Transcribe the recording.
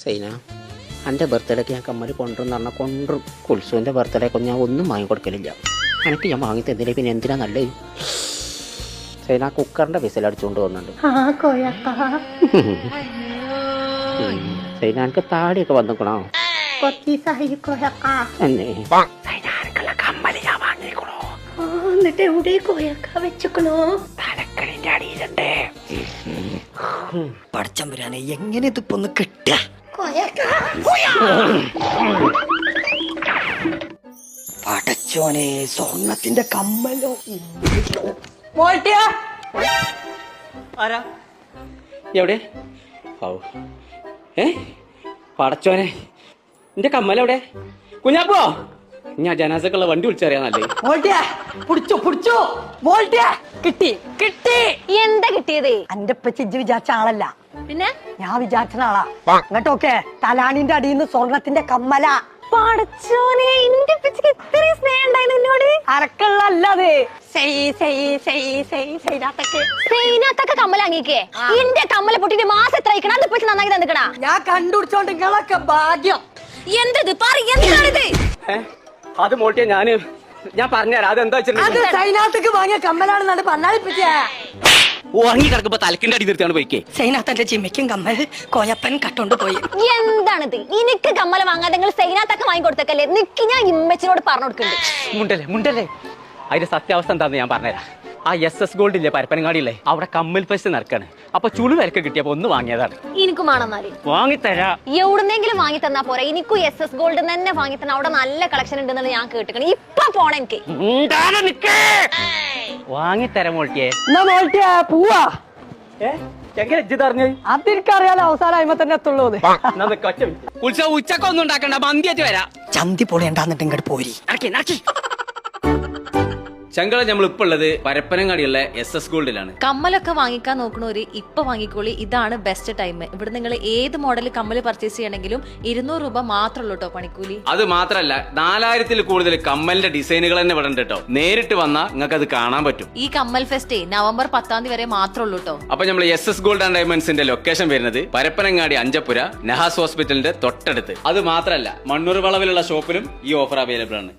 സൈന, എൻ്റെ ബർത്ത്ഡേക്ക് ഞാൻ കമ്മല് കൊണ്ടുവന്ന് പറഞ്ഞാൽ കൊണ്ടും കുൽസുവിൻ്റെ ബർത്ത്ഡേക്ക് ഞാൻ ഒന്നും വാങ്ങിക്കൊടുക്കലില്ല. എനിക്ക് ഞാൻ വാങ്ങി തന്നില്ലേ പിന്നെ എന്തിനാ നല്ലത്? സൈന കുക്കറിൻ്റെ വിസിലടിച്ചുകൊണ്ട് പോകുന്നുണ്ട്. സൈന എനിക്ക് താടിയൊക്കെ വന്നിക്കണോ? കമ്മല് ഞാൻ വാങ്ങിക്കണോ? എന്നിട്ട് എവിടെ കോയക്ക വെച്ചക്കണോ? തലക്കണിൻ്റെ അടിയിലുണ്ട്. പടച്ചമ്പുരാനെ എങ്ങനെ ഇതിപ്പോ ഒന്ന് കിട്ടുക? പടച്ചോനെ സ്വർണത്തിന്റെ കമ്മലോ. ആരാ എവിടെ? പടച്ചോനെ എന്റെ കമ്മലെവിടെ? കുഞ്ഞാപ്പോ, ഞാൻ ജനാസക്കുള്ള വണ്ടി വിളിച്ചറിയാന്നല്ലേ. കിട്ടി കിട്ടി. എന്താ കിട്ടിയത്? എന്റെ ഇജ്ജ് വിചാരിച്ച ആളല്ല, പിന്നെ ഞാൻ വിചാരിച്ച ആളാ. അങ്ങോട്ടൊക്കെ തലാണിന്റെ അടിയിൽ നിന്ന് സ്വർണത്തിന്റെ കമ്മല. പടച്ചോനെ, എന്റെ പിച്ചക്ക് ഇത്രയും സ്നേഹം ഉണ്ടായിരുന്നു എന്നോട്. അരക്കള്ളല്ലത്. സൈനാത്തൊക്കെ കമ്മൽ വാങ്ങിക്കേ. എന്റെ കമ്മല പൊട്ടിട്ട് മാസം എത്ര അയക്കണം? അത് ഇപ്പൊ നന്നാക്കി തന്നിക്കണ. ഞാൻ കണ്ടുപിടിച്ചോണ്ട് നിങ്ങളൊക്കെ ഭാഗ്യം. എന്തത് എന്താണിത്? അത് മോട്ടിയ ഞാൻ പറഞ്ഞുതരാം. അതെന്താ അത് സൈനാത്തേക്ക് വാങ്ങിയ കമ്മലാണെന്നാണ് പറഞ്ഞാൽ. ഉറങ്ങി കിടക്കുമ്പോ തലക്കിന്റെ അടി നിർത്തിയാണ് പോയിക്കേ. സൈനാത്തന്റെ ജിമ്മയ്ക്കും കമ്മൽ കോയപ്പൻ കട്ടോണ്ട് പോയി. എന്താണിത്? എനിക്ക് കമ്മല വാങ്ങാതെ നിങ്ങൾ സൈനാത്തൊക്കെ വാങ്ങിക്കൊടുത്തക്കല്ലേ? നിക്ക്, ഞാൻ ഇമ്മച്ചിനോട് പറഞ്ഞു കൊടുക്കുന്നുണ്ട്. മുണ്ടല്ലേ അതിന്റെ സത്യാവസ്ഥ എന്താന്ന് ഞാൻ പറഞ്ഞുതരാം. ആ SS ഗോൾഡ് ഇല്ലേ പരപ്പനങ്ങാടിയില്ലേ, അവിടെ കമ്മൽ ഫെസ്റ്റ് നടക്കാണ്. അപ്പൊ ചുളു വിലക്ക് കിട്ടിയപ്പോ ഒന്ന് വാങ്ങിയതാണ്. എനിക്കും വേണമെന്നാല് വാങ്ങിത്തരാ. എവിടുന്നെങ്കിലും വാങ്ങി തന്നാ പോരാ? എനിക്കും SS ഗോൾഡ് തന്നെ വാങ്ങി തന്ന. അവിടെ നല്ല കളക്ഷൻ ഉണ്ടെന്ന് ഞാൻ കേട്ടിക്കണം. ഇപ്പൊ പോണ എനിക്ക് വാങ്ങിത്തരാം മോട്ടിയെ. പോവാ. എങ്ങനെ ഇജ്ജിതറിഞ്ഞു? അതെനിക്കറിയാലോ, അവസാനം അയിമ തന്നെ എത്തുള്ളൂ. ഉച്ചക്കൊന്നും ഉണ്ടാക്കണ്ട, മന്തിയായിട്ട് വരാം. ചന്തി പൊളിയണ്ടാന്നിട്ട് ഇങ്ങോട്ട് പോരി. ചങ്കള നമ്മൾ ഇപ്പൊ ഉള്ളത് പരപ്പനങ്ങാടിയുള്ള SS ഗോൾഡിലാണ്. കമ്മലൊക്കെ വാങ്ങിക്കാൻ നോക്കണവര് ഇപ്പൊ വാങ്ങിക്കോളി. ഇതാണ് ബെസ്റ്റ് ടൈം. ഇവിടെ നിങ്ങൾ ഏത് മോഡൽ കമ്മല് പർച്ചേസ് ചെയ്യണമെങ്കിലും 200 രൂപ മാത്രമല്ലോ കേട്ടോ പണിക്കൂലി. അത് മാത്രല്ല 4000-ൽ കൂടുതൽ കമ്മലിന്റെ ഡിസൈനുകൾ തന്നെ ഇവിടെ ഉണ്ട് കേട്ടോ. നേരിട്ട് വന്നാൽ നിങ്ങൾക്ക് അത് കാണാൻ പറ്റും. ഈ കമ്മൽ ഫെസ്റ്റ് നവംബർ 10 വരെ മാത്രമല്ലോ കേട്ടോ. അപ്പൊ നമ്മൾ SS ഗോൾഡ് ആൻഡ് ഡയമണ്ട്സിന്റെ ലൊക്കേഷൻ വരുന്നത് പരപ്പനങ്ങാടി അഞ്ചപ്പുര നഹാസ് ഹോസ്പിറ്റലിന്റെ തൊട്ടടുത്ത്. അത് മാത്രല്ല മണ്ണൂർ വളവിലുള്ള ഷോപ്പിലും ഈ ഓഫർ അവൈലബിൾ ആണ്.